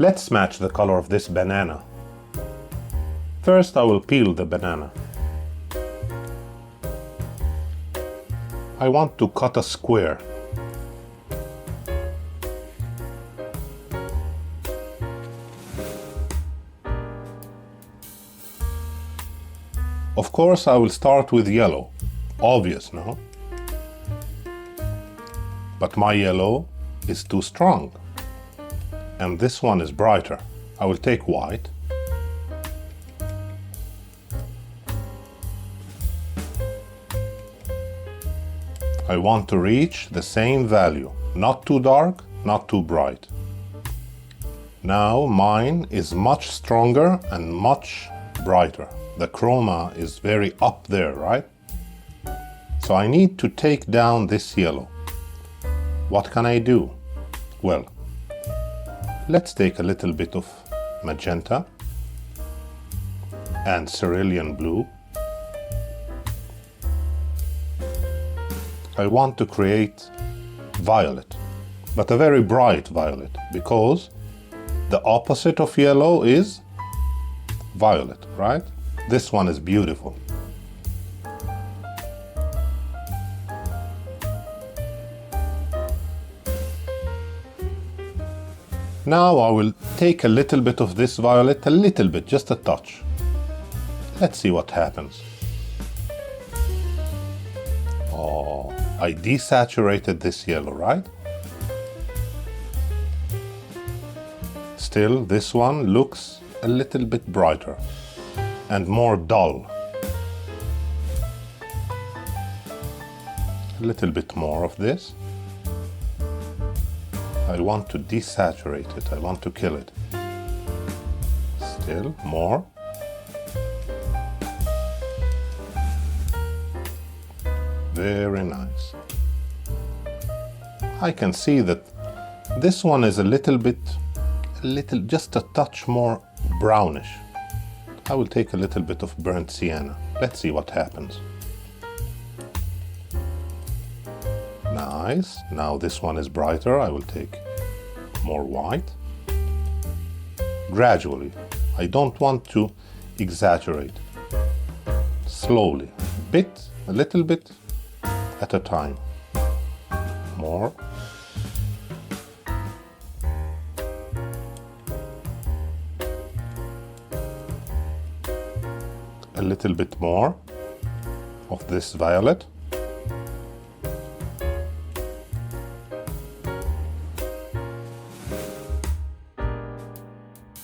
Let's match the color of this banana. First, I will peel the banana. I want to cut a square. Of course, I will start with yellow. Obvious, no? But my yellow is too strong. And this one is brighter. I will take white. I want to reach the same value. Not too dark, not too bright. Now mine is much stronger and much brighter. The chroma is very up there, right? So I need to take down this yellow. What can I do? Well, let's take a little bit of magenta and cerulean blue. I want to create violet, but a very bright violet, because the opposite of yellow is violet, right? This one is beautiful. Now I will take a little bit of this violet, a little bit, just a touch. Let's see what happens. Oh, I desaturated this yellow, right? Still, this one looks a little bit brighter and more dull. A little bit more of this. I want to desaturate it, I want to kill it. Still, more. Very nice. I can see that this one is a little, just a touch more brownish. I will take a little bit of burnt sienna. Let's see what happens. Nice. Now this one is brighter. I will take more white. Gradually. I don't want to exaggerate. Slowly. A little bit at a time. More. A little bit more of this violet.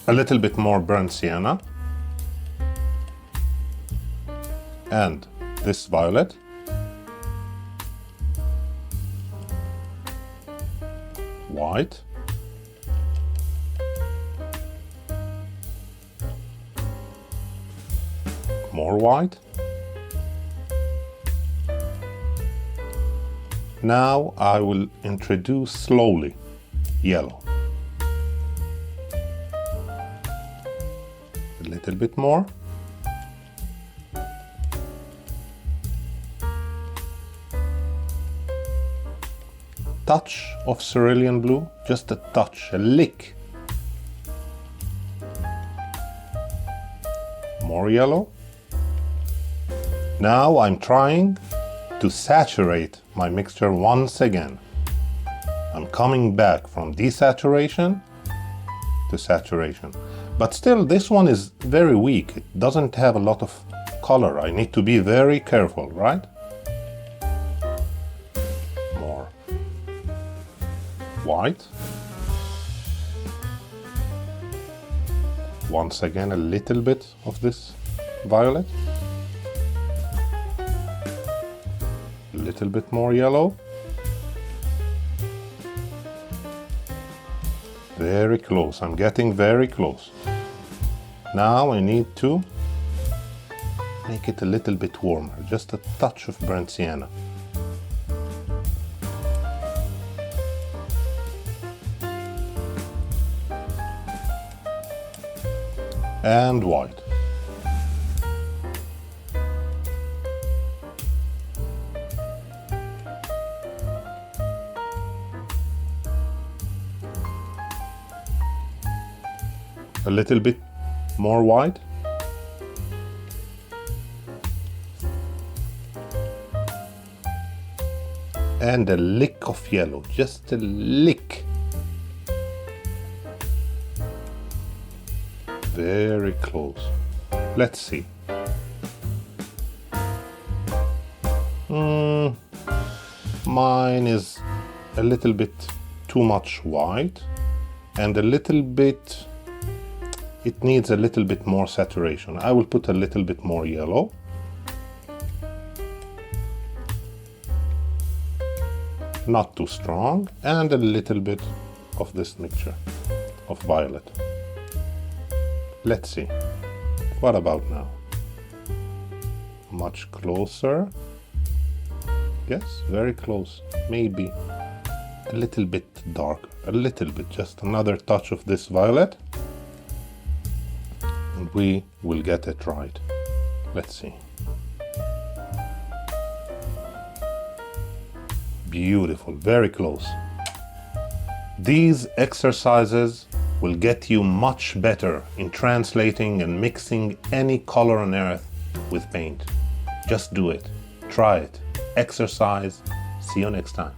A little bit more burnt sienna. And this violet. White. More white. Now I will introduce slowly yellow. A little bit more. Touch of cerulean blue, just a touch, a lick. More yellow. Now I'm trying to saturate my mixture once again. I'm coming back from desaturation to saturation. But still, this one is very weak. It doesn't have a lot of color. I need to be very careful, right? More white. Once again, a little bit of this violet. A little bit more yellow. Very close. I'm getting very close. Now I need to make it a little bit warmer. Just a touch of burnt sienna. And white. A little bit more white. And a lick of yellow, just a lick. Very close. Let's see. Mine is a little bit too much white and a little bit, it needs a little bit more saturation. I will put a little bit more yellow. Not too strong, and a little bit of this mixture of violet. Let's see. What about now? Much closer. Yes, very close. Maybe a little bit darker, a little bit, just another touch of this violet. And we will get it right. Let's see. Beautiful, very close. These exercises will get you much better in translating and mixing any color on earth with paint. Just do it. Try it. Exercise. See you next time.